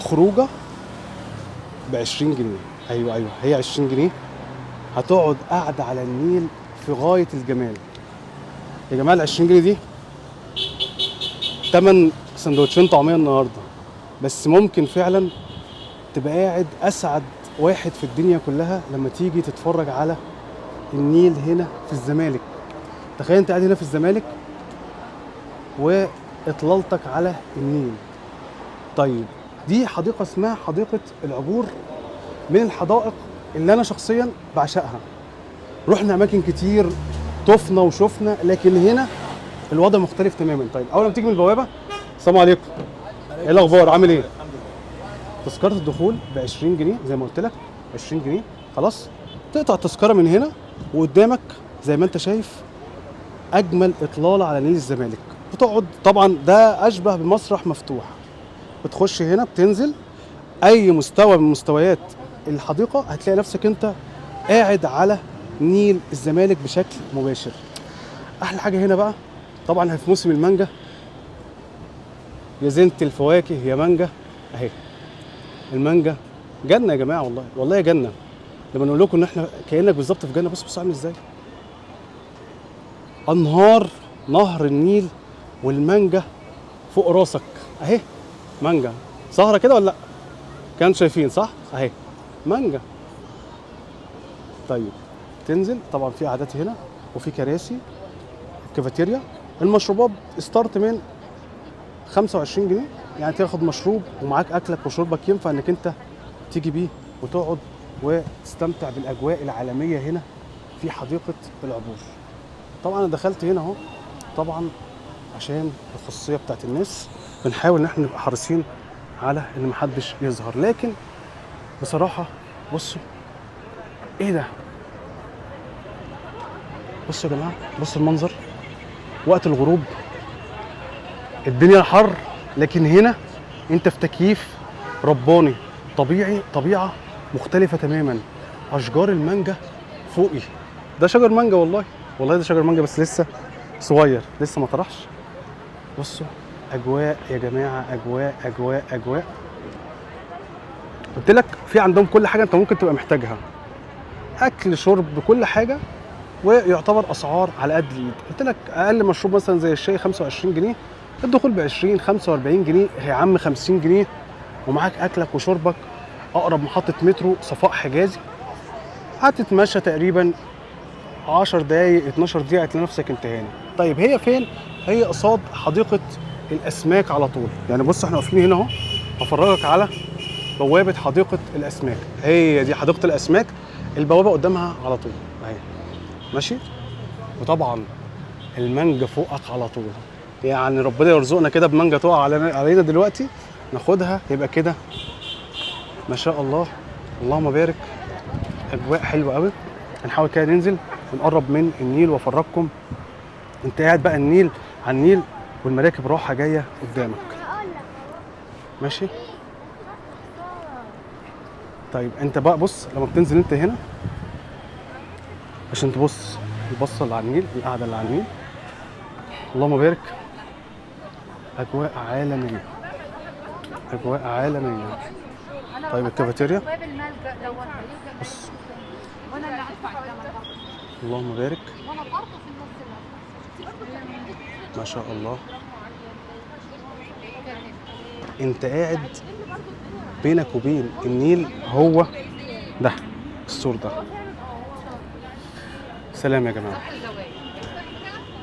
خروجه ب 20 جنيه. ايوه هي 20 جنيه هتقعد قاعده على النيل في غايه الجمال. يا جماعه ال 20 جنيه دي تمن سندوتشين طعميه النهارده، بس ممكن فعلا تبقى قاعد اسعد واحد في الدنيا كلها لما تيجي تتفرج على النيل هنا في الزمالك. تخيل انت قاعد هنا في الزمالك واطلالتك على النيل. طيب دي حديقه اسمها حديقه العبور، من الحدائق اللي انا شخصيا بعشقها. رحنا اماكن كتير طفنا وشفنا، لكن هنا الوضع مختلف تماما. طيب اول ما تيجي من البوابه، السلام عليكم، ايه الاخبار، عامل ايه؟ تذكره الدخول ب 20 جنيه زي ما قلت لك، 20 جنيه خلاص. تقطع التذكره من هنا وقدامك زي ما انت شايف اجمل اطلاله على نيل الزمالك. بتقعد طبعا، ده اشبه بمسرح مفتوح. بتخش هنا بتنزل اي مستوى من مستويات الحديقه، هتلاقي نفسك انت قاعد على نيل الزمالك بشكل مباشر. احلى حاجه هنا بقى طبعا في موسم المانجا، يا زينة الفواكه يا مانجا اهي. المانجا جنه يا جماعه، والله جنه. لما نقول لكم ان احنا كانك بالظبط في جنه. بص عامل ازاي، انهار نهر النيل والمانجا فوق راسك اهي. مانجا سهره كده ولا لا؟ كانوا شايفين صح اهي مانجا. طيب تنزل طبعا في قعدات هنا وفي كراسي، كافيتيريا. المشروبات ستارت من 25 جنيه، يعني تاخد مشروب ومعاك اكلك وشربك، ينفع انك انت تيجي بيه وتقعد وتستمتع بالاجواء العالميه هنا في حديقه العبور. طبعا انا دخلت هنا اهو، طبعا عشان الخصوصيه بتاعت الناس بنحاول ان احنا نبقى حريصين على ان محدش يظهر. لكن بصراحه بصوا ايه ده، بصوا يا جماعه، بصوا المنظر وقت الغروب. الدنيا حر، لكن هنا انت في تكييف رباني طبيعي، طبيعه مختلفه تماما. اشجار المانجا فوقي، ده شجر مانجا والله ده شجر مانجا بس لسه صغير، لسه ما طرحش. بصوا اجواء يا جماعه، اجواء. قلت لك في عندهم كل حاجه انت ممكن تبقى محتاجها، اكل شرب بكل حاجه، ويعتبر اسعار على قد الايد. قلت لك اقل مشروب مثلا زي الشاي 25 جنيه، الدخول ب 20 45 جنيه يا عم، 50 جنيه ومعاك اكلك وشربك. اقرب محطه مترو صفاء حجازي، هتتمشى تقريبا 10 دقايق 12 دقيقه هتلاقي نفسك انت هنا. طيب هي فين؟ هي قصاد حديقه الاسماك على طول. يعني بص احنا واقفين هنا اهو، هفرجك على بوابه حديقه الاسماك. هي دي حديقه الاسماك، البوابه قدامها على طول اهي ماشي. وطبعا المانجا فوقك على طول، يعني ربنا يرزقنا كده بمانجا تقع علينا دلوقتي ناخدها، يبقى كده ما شاء الله اللهم بارك. اجواء حلوه قوي. هنحاول كده ننزل ونقرب من النيل وافرجكم. انت قاعد بقى النيل على النيل والمراكب رايحه جايه قدامك ماشي. طيب انت بقى بص، لما بتنزل انت هنا عشان تبص البصه اللي على النيل، القعده اللي على النيل، اللهم بارك. اجواء عالميه، اجواء عالميه. طيب الكافيتيريا بص، اللهم بارك ما شاء الله. انت قاعد بينك وبين النيل، هو ده السور ده. سلام يا جماعه.